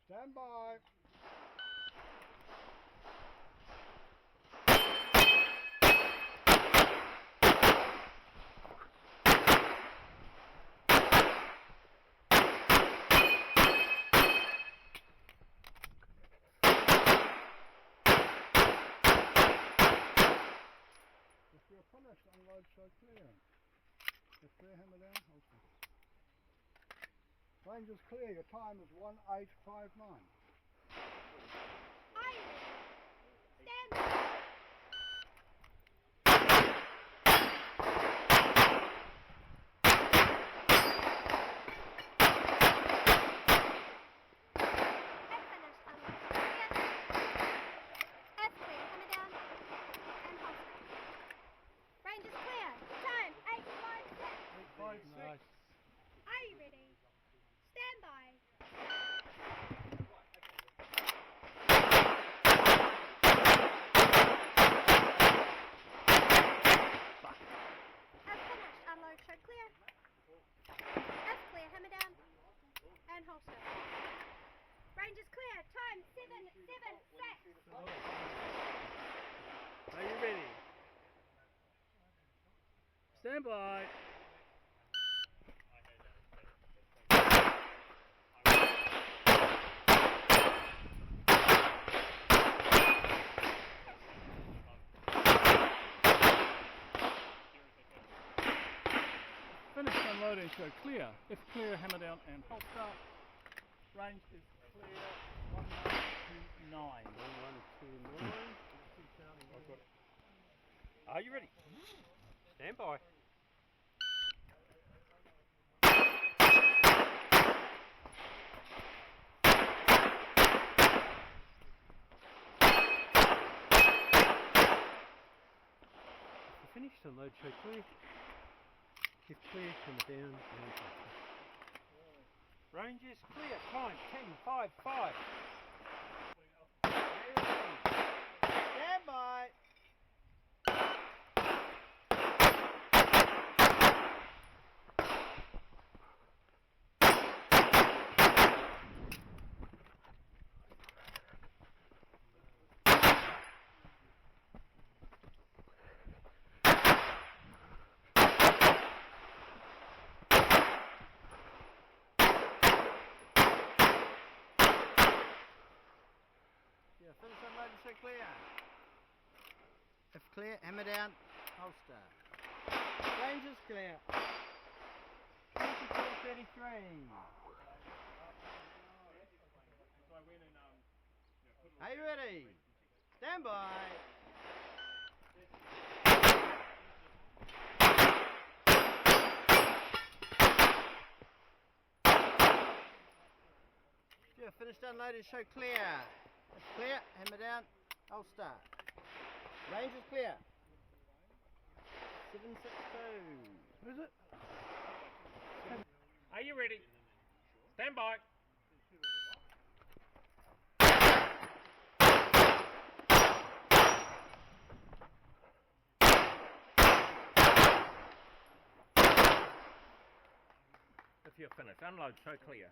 Stand by. If you're finished, unload, show clear. If clear, hammer down, holster. Range is clear, your time is 1859. Stand by. Range is clear. Time 8:56. Nice. Are you ready? Stand by. I've finished. Unload, show clear. F clear, hammer down. And holster. Range is clear. Time 7:76. Are you ready? Stand by. Finish unloading, show clear. If clear, hammer down and holster. Range is clear. 1129. 1129. I've got it. Are you ready? Stand by. Finished, unload, show clear. If clear, hammer down and holster. Range is clear. Time 10:55. Stand by. Yeah, finish unloading, show clear. If clear, hammer down, holster. Range is clear. 22:33. Are you ready? Stand by. Yeah, finished unloading, show clear. If clear, hammer down, holster. Range is clear. 762. What is it? Are you ready? Stand by. If you're finished, unload, show clear.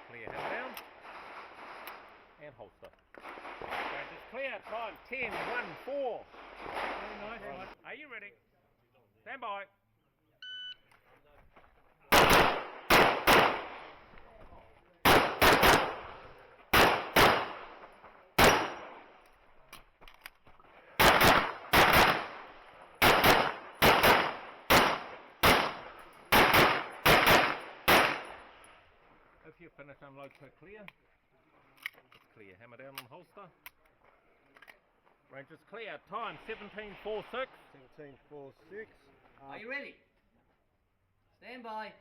Clear, hammer down. And holster. Range is clear. Time 10:14. Very nice. Right. Are you ready? Stand by. If you're finished, unload, show clear. It's clear, hammer down on holster. Range is clear. Time 17:46. 1746. Are you ready? Stand by.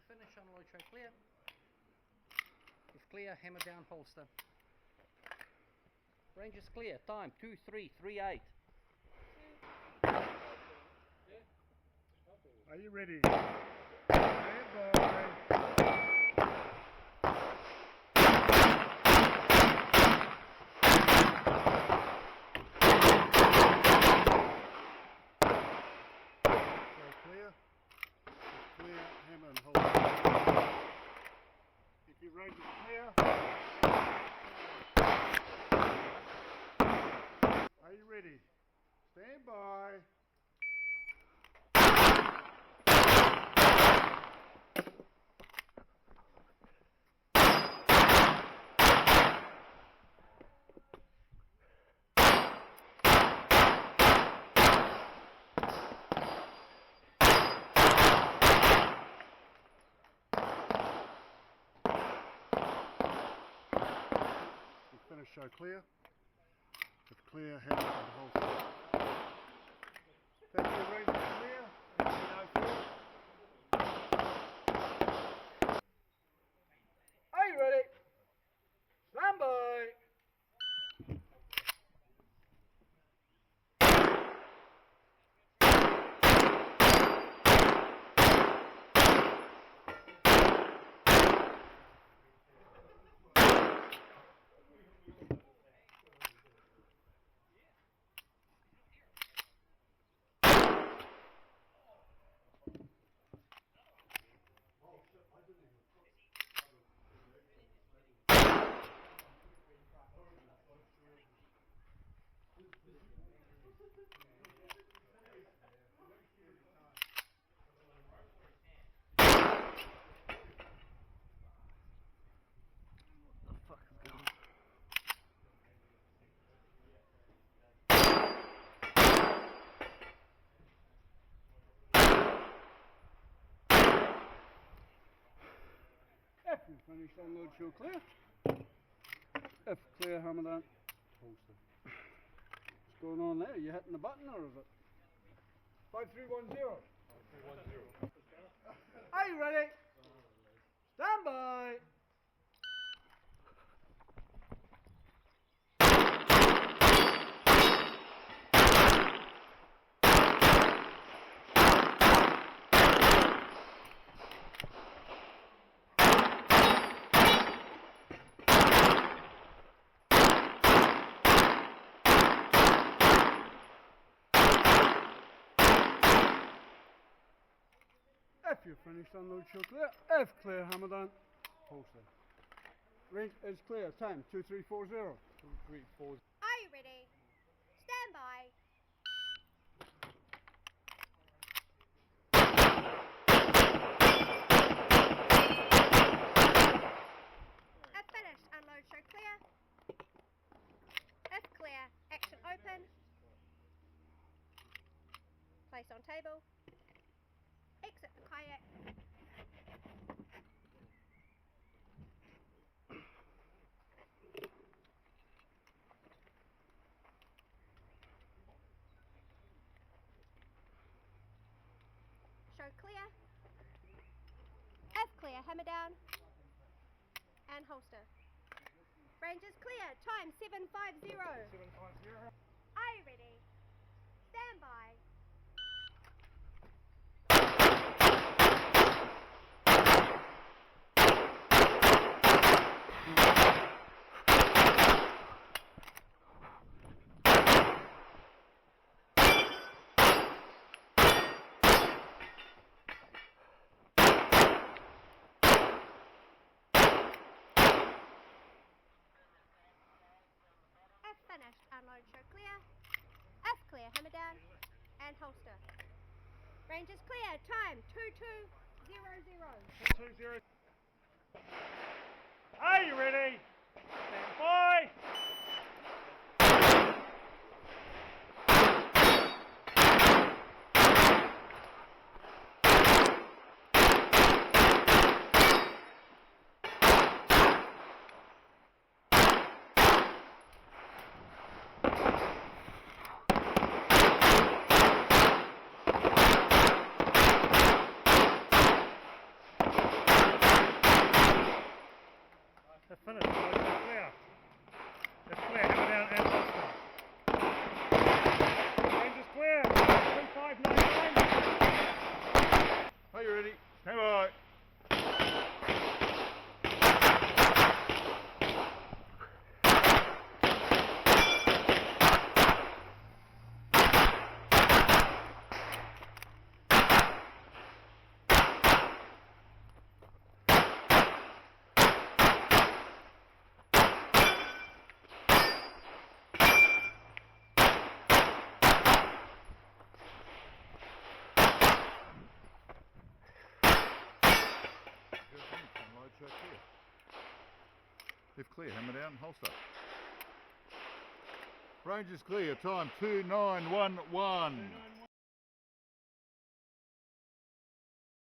Finish, unload, show clear. If clear, hammer down, holster. Range is clear. Time 2338. Are you ready? Stand by. Clear. Clear, hammer and hold. If your range is clear. Are you ready? Stand by. Finish show clear. With clear, hammer and hold. That's your range is clear. Are you ready? Stand by. If you finish unload show clear. If clear, hammer down. Holster. What's going on there? You hitting the button or is it? 5310. 5310. Are you ready? Stand by. If you're finished, unload show clear. If clear, hammer down. Holster. Range is clear. Time 2340. 2340. Are you ready? Stand by. If finished, unload show clear. If clear, action open. Place on table. Exit the kayak. Show clear. If clear, hammer down. And holster. Range is clear. Time 750. 750. Are you ready? Stand by. If finished, unload show clear. If clear, hammer down and holster. Range is clear. Time 2200. 20. Are you ready? Stand by. They're finished. They're clear. They're clear. Hammer down and If clear, hammer down, holster. Range is clear, time 2911.